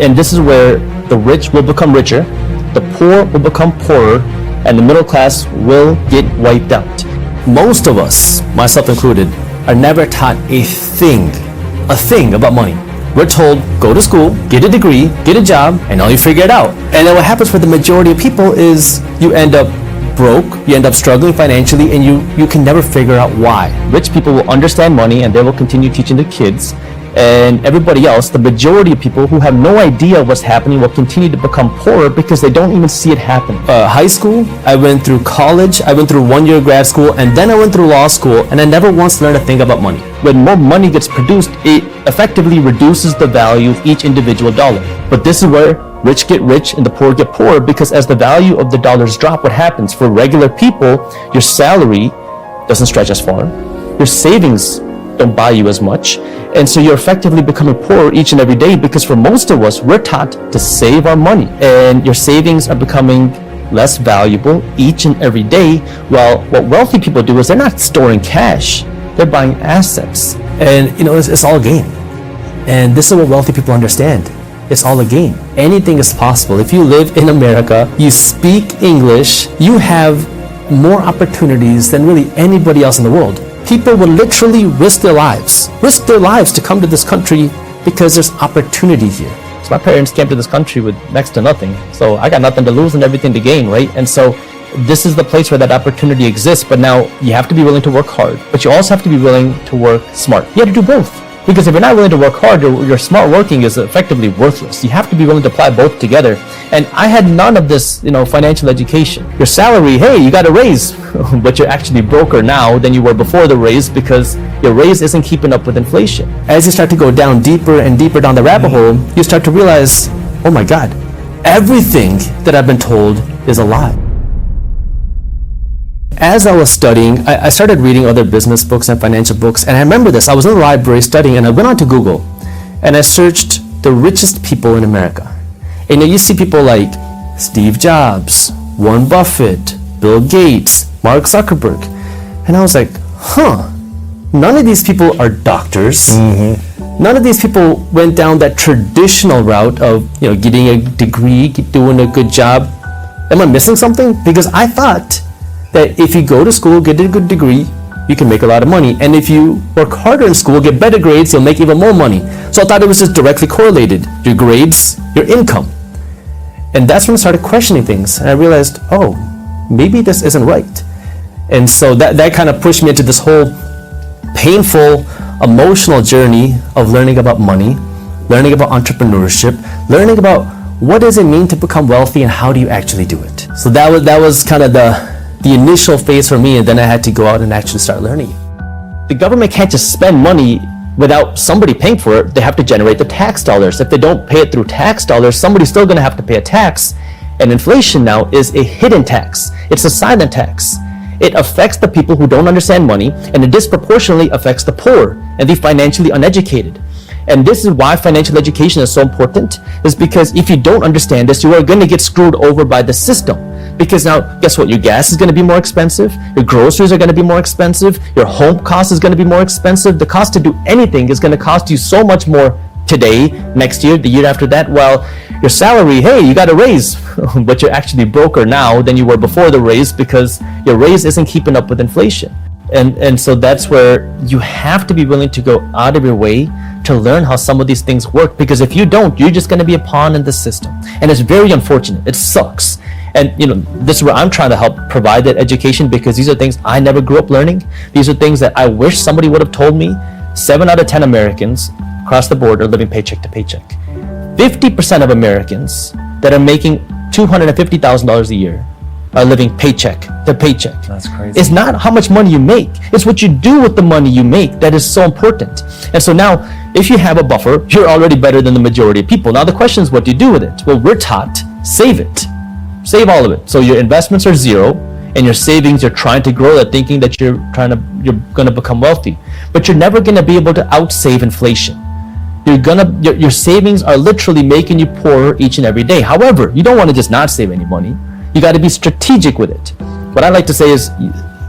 And this is where the rich will become richer, the poor will become poorer, and the middle class will get wiped out. Most of us, myself included, are never taught a thing about money. We're told, go to school, get a degree, get a job, and now you figure it out. And then what happens for the majority of people is you end up broke, you end up struggling financially, and you can never figure out why. Rich people will understand money and they will continue teaching the kids. And everybody else, the majority of people who have no idea what's happening, will continue to become poorer because they don't even see it happen. High school, I went through college, I went through 1 year grad school, and then I went through law school, and I never once learned a thing about money. When more money gets produced, it effectively reduces the value of each individual dollar. But this is where rich get rich and the poor get poorer, because as the value of the dollars drop, what happens? For regular people, your salary doesn't stretch as far, your savings don't buy you as much, and so you're effectively becoming poorer each and every day, because for most of us, we're taught to save our money, and your savings are becoming less valuable each and every day. While what wealthy people do is they're not storing cash, they're buying assets. And it's all a game. And this is what wealthy people understand. It's all a game. Anything is possible. If you live in America, you speak English, you have more opportunities than really anybody else in the world. People will literally risk their lives to come to this country because there's opportunity here. So my parents came to this country with next to nothing. So I got nothing to lose and everything to gain, right? And so this is the place where that opportunity exists. But now you have to be willing to work hard, but you also have to be willing to work smart. You have to do both. Because if you're not willing to work hard, your smart working is effectively worthless. You have to be willing to apply both together. And I had none of this, financial education. Your salary, hey, you got a raise, but you're actually broker now than you were before the raise, because your raise isn't keeping up with inflation. As you start to go down deeper and deeper down the rabbit hole, you start to realize, oh my God, everything that I've been told is a lie. As I was studying, I started reading other business books and financial books, and I remember this. I was in the library studying, and I went onto Google, and I searched the richest people in America. And you see people like Steve Jobs, Warren Buffett, Bill Gates, Mark Zuckerberg. And I was like, none of these people are doctors. Mm-hmm. None of these people went down that traditional route of getting a degree, doing a good job. Am I missing something? Because I thought that if you go to school, get a good degree, you can make a lot of money. And if you work harder in school, get better grades, you'll make even more money. So I thought it was just directly correlated. Your grades, your income. And that's when I started questioning things. And I realized, maybe this isn't right. And so that kind of pushed me into this whole painful, emotional journey of learning about money, learning about entrepreneurship, learning about what does it mean to become wealthy and how do you actually do it. So that was kind of the initial phase for me, and then I had to go out and actually start learning. The government can't just spend money without somebody paying for it. They have to generate the tax dollars. If they don't pay it through tax dollars, somebody's still going to have to pay a tax. And inflation now is a hidden tax. It's a silent tax. It affects the people who don't understand money, and it disproportionately affects the poor and the financially uneducated. And this is why financial education is so important, is because if you don't understand this, you are going to get screwed over by the system. Because now, guess what? Your gas is going to be more expensive. Your groceries are going to be more expensive. Your home cost is going to be more expensive. The cost to do anything is going to cost you so much more today, next year, the year after that. While your salary, hey, you got a raise, but you're actually broker now than you were before the raise, because your raise isn't keeping up with inflation. And so that's where you have to be willing to go out of your way to learn how some of these things work, because if you don't, you're just going to be a pawn in the system. And it's very unfortunate. It sucks. And this is where I'm trying to help provide that education, because these are things I never grew up learning. These are things that I wish somebody would have told me. 7 out of 10 Americans across the board are living paycheck to paycheck. 50% of Americans that are making $250,000 a year are living paycheck to paycheck. That's crazy. It's not how much money you make. It's what you do with the money you make that is so important. And so now, if you have a buffer, you're already better than the majority of people. Now the question is, what do you do with it? Well, we're taught, save it. Save all of it. So your investments are zero, and your savings, you're trying to grow that, thinking that you're going to become wealthy. But you're never going to be able to outsave inflation. Your savings are literally making you poorer each and every day. However, you don't want to just not save any money. You got to be strategic with it. What I like to say is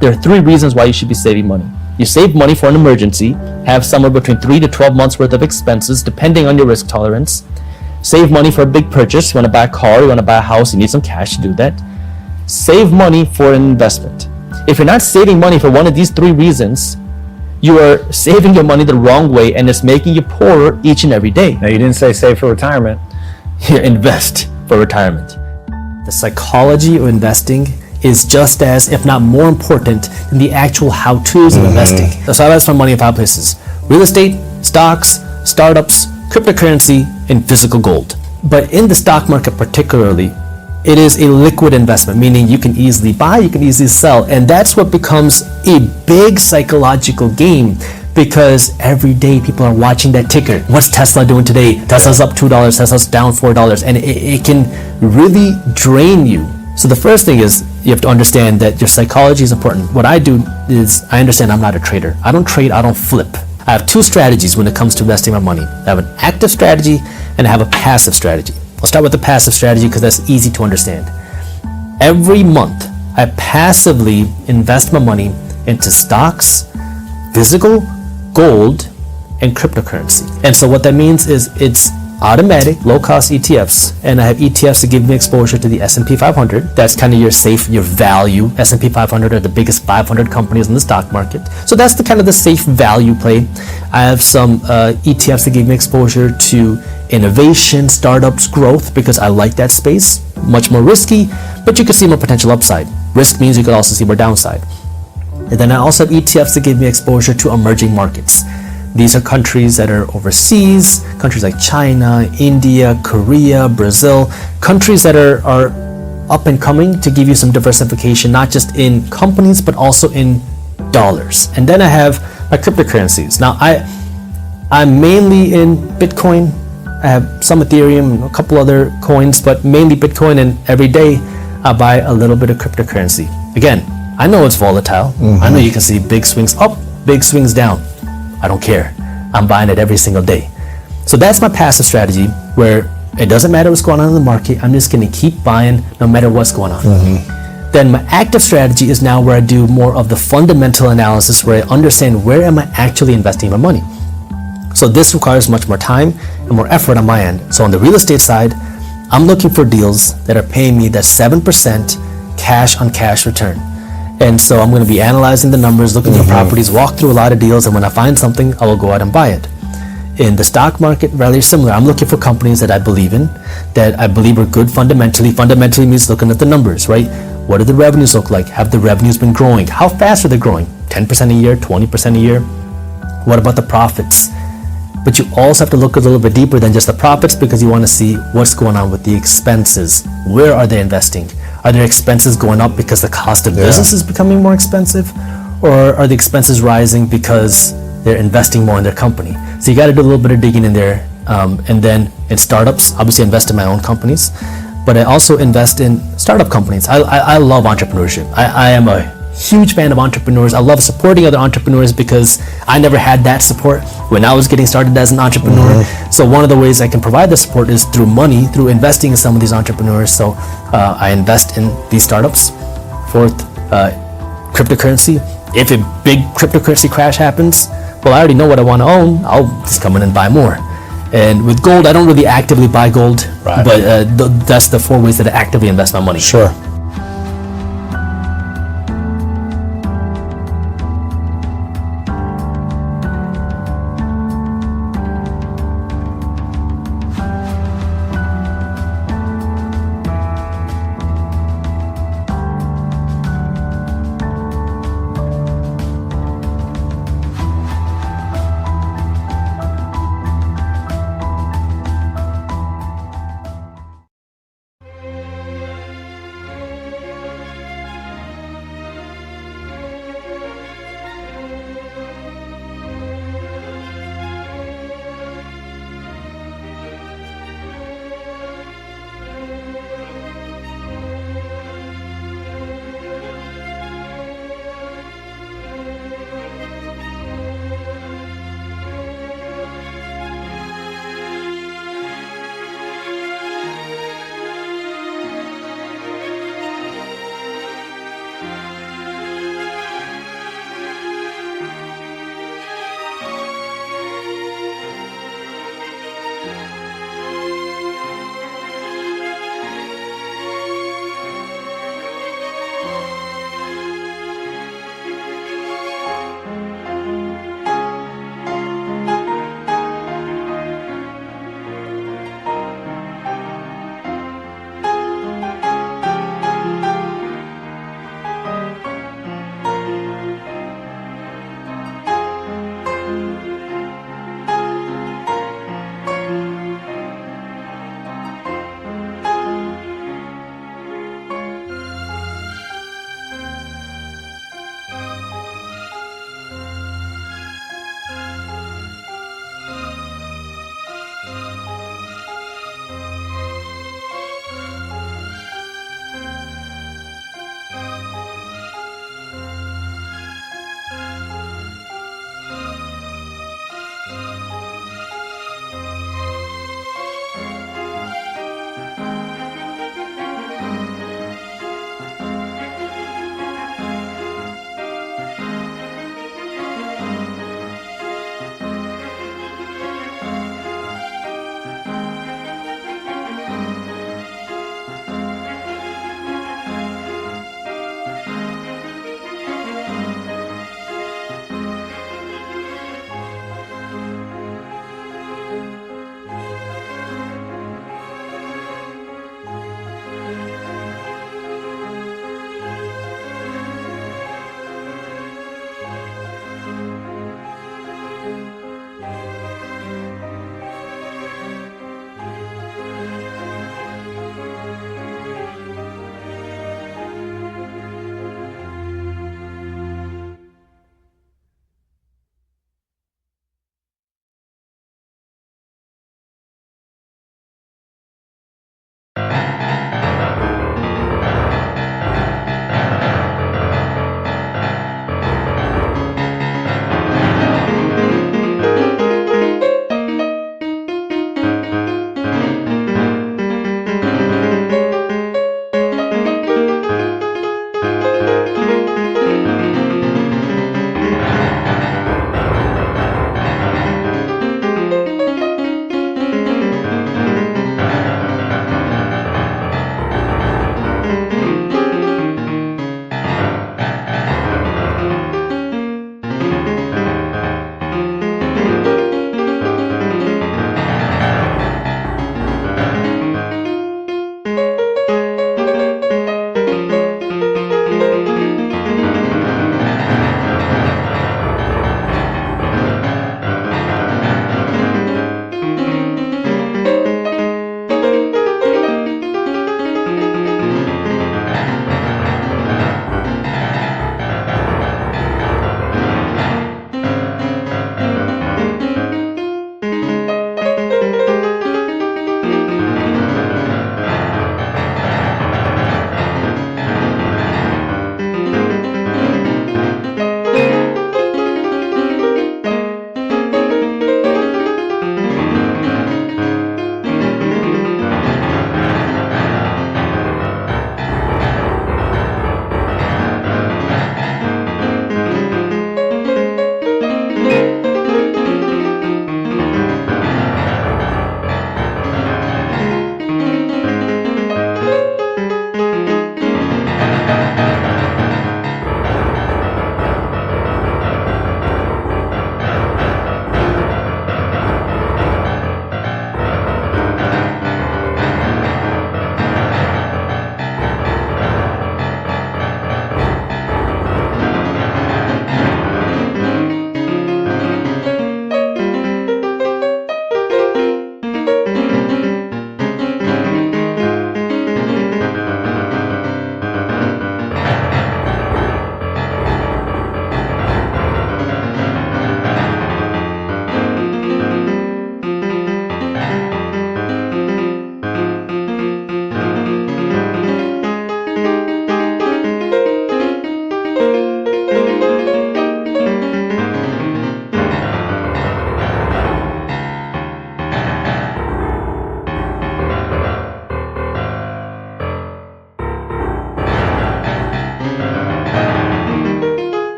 there are 3 reasons why you should be saving money. You save money for an emergency, have somewhere between 3 to 12 months worth of expenses, depending on your risk tolerance. save money for a big purchase. You want to buy a car, you want to buy a house, you need some cash to do that. Save money for an investment. If you're not saving money for one of these three reasons, you are saving your money the wrong way, and it's making you poorer each and every day. Now, you didn't say save for retirement. You invest for retirement. The psychology of investing is just as, if not more important than the actual how-tos of investing. So I invest my money in 5 places: real estate, stocks, startups, cryptocurrency, and physical gold. But in the stock market particularly, it is a liquid investment, meaning you can easily buy, you can easily sell, and that's what becomes a big psychological game, because every day people are watching that ticker. What's Tesla doing today? Tesla's up $2, Tesla's down $4, and it can really drain you. So the first thing is you have to understand that your psychology is important. What I do is I understand I'm not a trader. I don't trade, I don't flip. I have 2 strategies when it comes to investing my money. I have an active strategy and I have a passive strategy. I'll start with the passive strategy because that's easy to understand. Every month, I passively invest my money into stocks, physical gold, and cryptocurrency. And so what that means is it's automatic, low-cost ETFs, and I have ETFs that give me exposure to the S&P 500. That's kind of your safe, your value. S&P 500 are the biggest 500 companies in the stock market. So that's the kind of the safe value play. I have some ETFs that give me exposure to innovation, startups, growth, because I like that space. Much more risky, but you can see more potential upside. Risk means you could also see more downside. And then I also have ETFs that give me exposure to emerging markets. These are countries that are overseas, countries like China, India, Korea, Brazil, countries that are up and coming, to give you some diversification, not just in companies, but also in dollars. And then I have my cryptocurrencies. Now, I'm mainly in Bitcoin. I have some Ethereum, a couple other coins, but mainly Bitcoin, and every day I buy a little bit of cryptocurrency. Again, I know it's volatile. I know you can see big swings up, big swings down. I don't care. I'm buying it every single day. So that's my passive strategy, where it doesn't matter what's going on in the market. I'm just going to keep buying no matter what's going on. Then my active strategy is now where I do more of the fundamental analysis, where I understand where am I actually investing my money. So this requires much more time and more effort on my end. So on the real estate side, I'm looking for deals that are paying me that 7% cash on cash return. And so I'm going to be analyzing the numbers, looking at properties, walk through a lot of deals, and when I find something, I will go out and buy it. In the stock market, rather similar. I'm looking for companies that I believe in, that I believe are good fundamentally. Fundamentally means looking at the numbers, right? What do the revenues look like? Have the revenues been growing? How fast are they growing? 10% a year, 20% a year? What about the profits? But you also have to look a little bit deeper than just the profits, because you want to see what's going on with the expenses. Where are they investing? Are their expenses going up because the cost of business is becoming more expensive? Or are the expenses rising because they're investing more in their company? So you got to do a little bit of digging in there. And then in startups, obviously I invest in my own companies, but I also invest in startup companies. I love entrepreneurship. I am a huge fan of entrepreneurs. I love supporting other entrepreneurs because I never had that support when I was getting started as an entrepreneur. So one of the ways I can provide the support is through money, through investing in some of these entrepreneurs. So I invest in these startups. Fourth, cryptocurrency. If a big cryptocurrency crash happens, well, I already know what I want to own. I'll just come in and buy more. And with gold, I don't really actively buy gold, but that's the 4 ways that I actively invest my money. Sure.